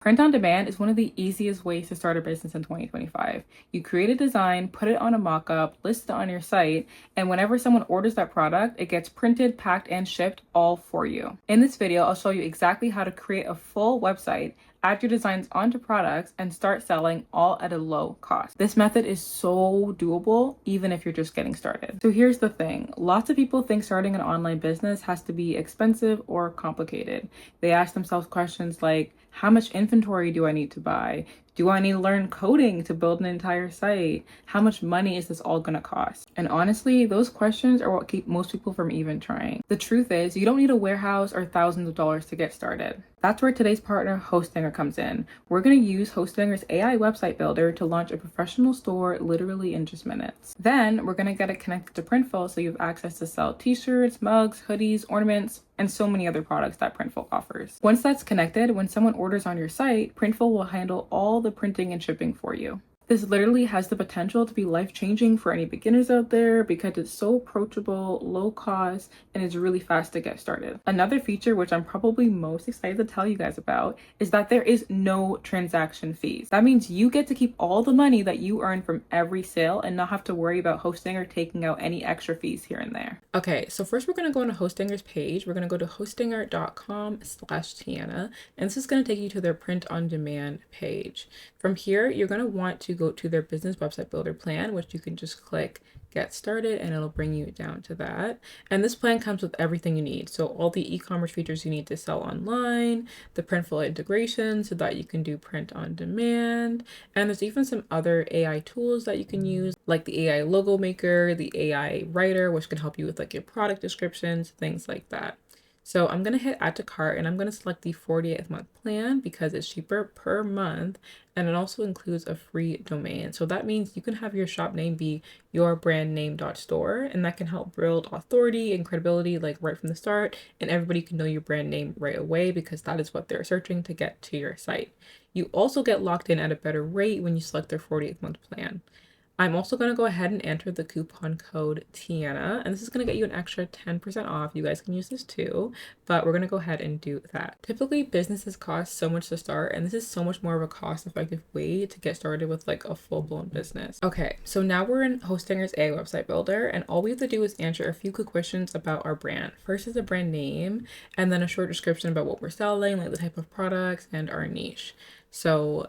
Print on demand is one of the easiest ways to start a business in 2025. You create a design, put it on a mock-up, list it on your site, and whenever someone orders that product, it gets printed, packed, and shipped all for you. In this video, I'll show you exactly how to create a full website, add your designs onto products, and start selling all at a low cost. This method is so doable, even if you're just getting started. So here's the thing. Lots of people think starting an online business has to be expensive or complicated. They ask themselves questions like, how much inventory do I need to buy? Do I need to learn coding to build an entire site? How much money is this all gonna cost? And honestly, those questions are what keep most people from even trying. The truth is, you don't need a warehouse or thousands of dollars to get started. That's where today's partner, Hostinger, comes in. We're gonna use Hostinger's AI website builder to launch a professional store literally in just minutes. Then we're gonna get it connected to Printful so you have access to sell t-shirts, mugs, hoodies, ornaments, and so many other products that Printful offers. Once that's connected, when someone orders on your site, Printful will handle all the printing and shipping for you. This literally has the potential to be life-changing for any beginners out there because it's so approachable, low cost, and it's really fast to get started. Another feature, which I'm probably most excited to tell you guys about, is that there is no transaction fees. That means you get to keep all the money that you earn from every sale and not have to worry about Hostinger taking out any extra fees here and there. Okay, so first we're gonna go on Hostinger's page. We're gonna go to hostinger.com/Tianna, and this is gonna take you to their print on demand page. From here, you're gonna want to go to their business website builder plan, which you can just click get started and it'll bring you down to that. And this plan comes with everything you need. So all the e-commerce features you need to sell online, the Printful integration so that you can do print on demand. And there's even some other AI tools that you can use, like the AI logo maker, the AI writer, which can help you with like your product descriptions, things like that. So I'm going to hit add to cart and I'm going to select the 48th month plan because it's cheaper per month, and it also includes a free domain. So that means you can have your shop name be yourbrandname.store, and that can help build authority and credibility like right from the start, and everybody can know your brand name right away because that is what they're searching to get to your site. You also get locked in at a better rate when you select their 48th month plan. I'm also going to go ahead and enter the coupon code Tianna, and this is going to get you an extra 10% off. You guys can use this too, but we're going to go ahead and do that. Typically, businesses cost so much to start, and this is so much more of a cost-effective way to get started with like a full-blown business. Okay, so now we're in Hostinger's AI website builder, and all we have to do is answer a few quick questions about our brand. First is the brand name, and then a short description about what we're selling, like the type of products and our niche. So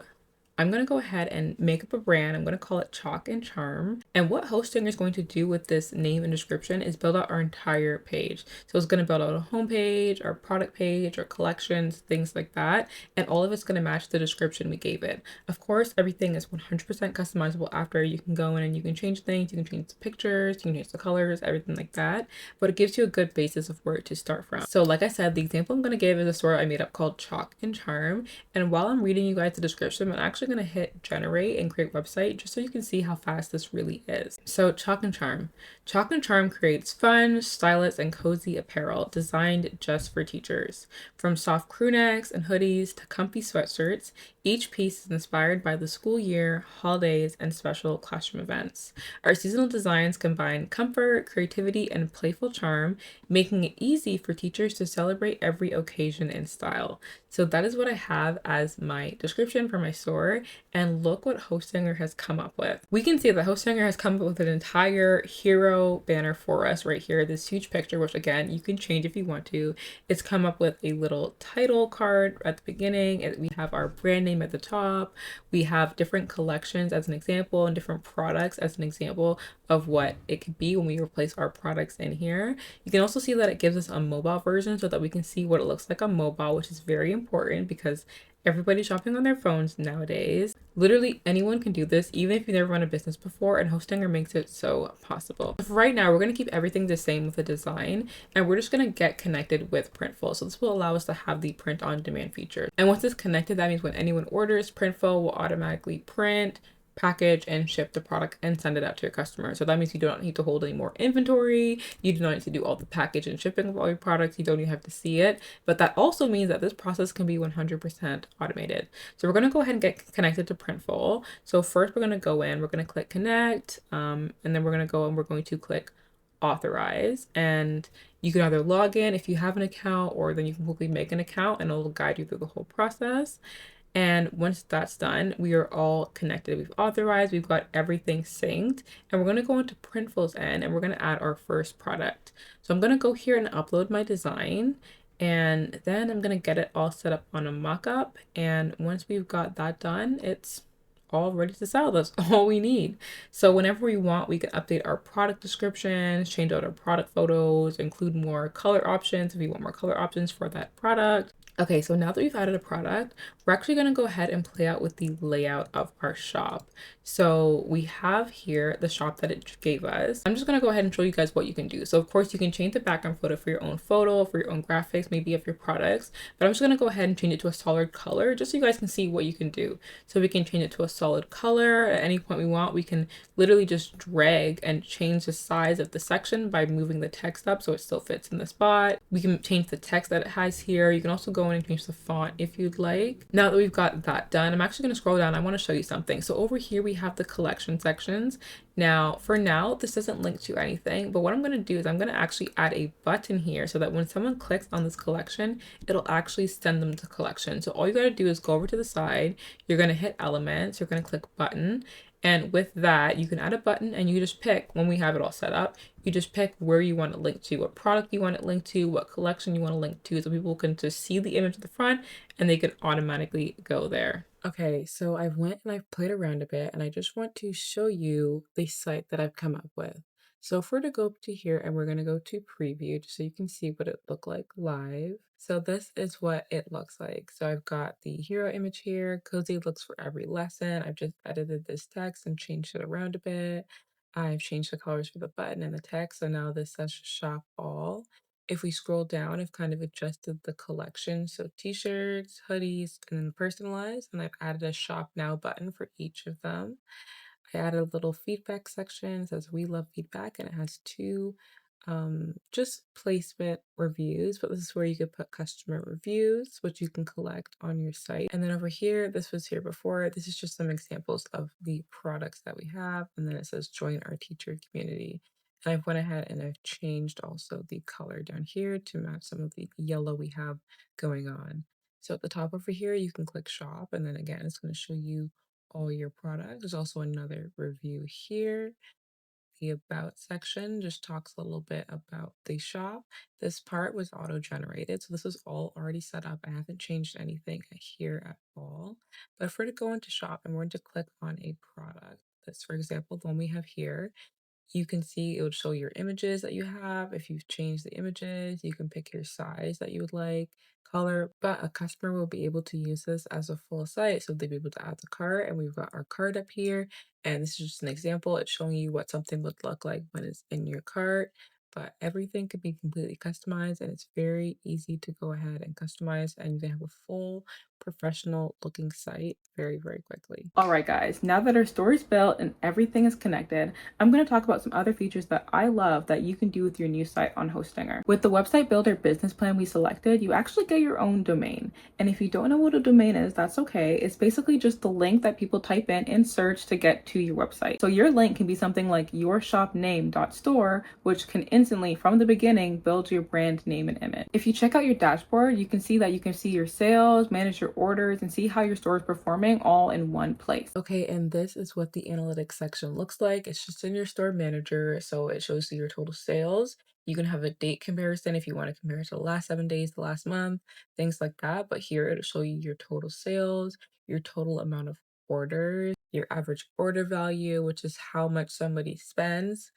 I'm going to go ahead and make up a brand. I'm going to call it Chalk and Charm. And what Hostinger is going to do with this name and description is build out our entire page. So it's going to build out a homepage, our product page, our collections, things like that. And all of it's going to match the description we gave it. Of course, everything is 100% customizable after. You can go in and you can change things. You can change the pictures, you can change the colors, everything like that. But it gives you a good basis of where to start from. So like I said, the example I'm going to give is a store I made up called Chalk and Charm. And while I'm reading you guys the description, I'm actually going to hit generate and create website just so you can see how fast this really is. So Chalk and Charm. Chalk and Charm creates fun, stylish, and cozy apparel designed just for teachers. From soft crew necks and hoodies to comfy sweatshirts, each piece is inspired by the school year, holidays, and special classroom events. Our seasonal designs combine comfort, creativity, and playful charm, making it easy for teachers to celebrate every occasion in style. So that is what I have as my description for my store, and look what Hostinger has come up with. We can see that Hostinger has come up with an entire hero banner for us right here, this huge picture, which again, you can change if you want to. It's come up with a little title card at the beginning, and we have our brand name at the top. We have different collections as an example and different products as an example of what it could be when we replace our products in here. You can also see that it gives us a mobile version so that we can see what it looks like on mobile, which is very important because everybody's shopping on their phones nowadays. Literally anyone can do this, even if you've never run a business before, and Hostinger makes it so possible. For right now, we're going to keep everything the same with the design, and we're just going to get connected with Printful. So this will allow us to have the print on demand feature. And once it's connected, that means when anyone orders, Printful will automatically print, package, and ship the product and send it out to your customer. So that means you do not need to hold any more inventory. You do not need to do all the package and shipping of all your products. You don't even have to see it. But that also means that this process can be 100% automated. So we're going to go ahead and get connected to Printful. So first we're going to go in, we're going to click connect, and then we're going to go and we're going to click authorize, and you can either log in if you have an account, or then you can quickly make an account and it'll guide you through the whole process. And once that's done, we are all connected. We've authorized, we've got everything synced, and we're gonna go into Printful's end and we're gonna add our first product. So I'm gonna go here and upload my design, and then I'm gonna get it all set up on a mockup. And once we've got that done, it's all ready to sell. That's all we need. So whenever we want, we can update our product descriptions, change out our product photos, include more color options if we want more color options for that product. Okay, so now that we've added a product, we're actually going to go ahead and play out with the layout of our shop. So we have here the shop that it gave us. I'm just going to go ahead and show you guys what you can do. So of course you can change the background photo for your own photo, for your own graphics, maybe of your products, but I'm just going to go ahead and change it to a solid color just so you guys can see what you can do. So we can change it to a solid color at any point we want. We can literally just drag and change the size of the section by moving the text up so it still fits in the spot. We can change the text that it has here. You can also go in and change the font if you'd like. Now that we've got that done, I'm actually going to scroll down. I want to show you something. So over here we have the collection sections. Now, for now, this doesn't link to anything, but what I'm going to do is I'm going to actually add a button here so that when someone clicks on this collection, it'll actually send them to collection. So all you got to do is go over to the side, you're going to hit elements, you're going to click button, and with that, you can add a button and you just pick, when we have it all set up, you just pick where you want to link to, what product you want it linked to, what collection you want to link to, so people can just see the image at the front and they can automatically go there. Okay, so I've went and I've played around a bit and I just want to show you the site that I've come up with. So if we're to go up to here and we're going to go to preview just so you can see what it looked like live. So this is what it looks like. So I've got the hero image here, cozy looks for every lesson. I've just edited this text and changed it around a bit. I've changed the colors for the button and the text. So now this says shop all. If we scroll down, I've kind of adjusted the collection. So t-shirts, hoodies, and then personalized. And I've added a shop now button for each of them. I added a little feedback section. It says we love feedback, and it has two just placement reviews, but this is where you could put customer reviews, which you can collect on your site. And then over here, this was here before. This is just some examples of the products that we have. And then it says join our teacher community. And I've went ahead and I've changed also the color down here to match some of the yellow we have going on. So at the top over here, you can click shop, and then again, it's going to show you all your products. There's also another review here. The about section just talks a little bit about the shop. This part was auto-generated, so this is all already set up. I haven't changed anything here at all. But if we're to go into shop and we're going to click on a product, that's for example, the one we have here, you can see it would show your images that you have. If you've changed the images, you can pick your size that you would like, color, but a customer will be able to use this as a full site. So they'll be able to add the cart, and we've got our cart up here. And this is just an example. It's showing you what something would look like when it's in your cart, but everything could be completely customized, and it's very easy to go ahead and customize, and you can have a full professional looking site very, very quickly. All right, guys, now that our store is built and everything is connected, I'm going to talk about some other features that I love that you can do with your new site on Hostinger. With the website builder business plan we selected, you actually get your own domain. And if you don't know what a domain is, that's okay. It's basically just the link that people type in search to get to your website. So your link can be something like yourshopname.store, which can instantly, from the beginning, build your brand name and image. If you check out your dashboard, you can see that you can see your sales, manage your orders, and see how your store is performing all in one place. Okay, and this is what the analytics section looks like. It's just in your store manager, so it shows you your total sales. You can have a date comparison if you want to compare it to the last 7 days, the last month, things like that. But here it'll show you your total sales, your total amount of orders, your average order value, which is how much somebody spends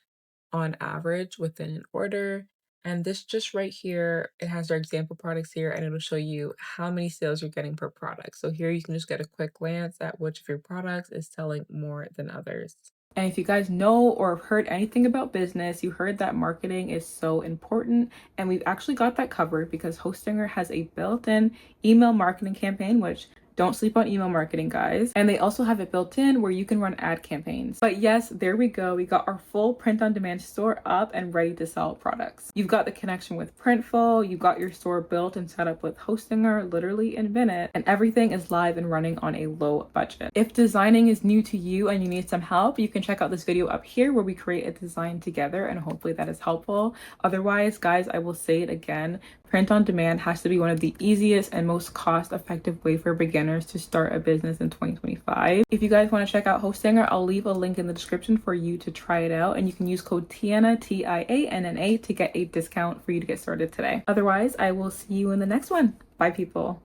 on average within an order. And this just right here, it has our example products here, and it'll show you how many sales you're getting per product. So here you can just get a quick glance at which of your products is selling more than others. And if you guys know or have heard anything about business, you heard that marketing is so important. And we've actually got that covered because Hostinger has a built-in email marketing campaign, which don't sleep on email marketing, guys. And they also have it built in where you can run ad campaigns. But yes, there we go. We got our full print-on-demand store up and ready to sell products. You've got the connection with Printful. You've got your store built and set up with Hostinger literally in minutes. And everything is live and running on a low budget. If designing is new to you and you need some help, you can check out this video up here where we create a design together, and hopefully that is helpful. Otherwise, guys, I will say it again. Print on demand has to be one of the easiest and most cost-effective way for beginners to start a business in 2025. If you guys want to check out Hostinger, I'll leave a link in the description for you to try it out, and you can use code Tianna, Tianna, to get a discount for you to get started today. Otherwise, I will see you in the next one. Bye, people.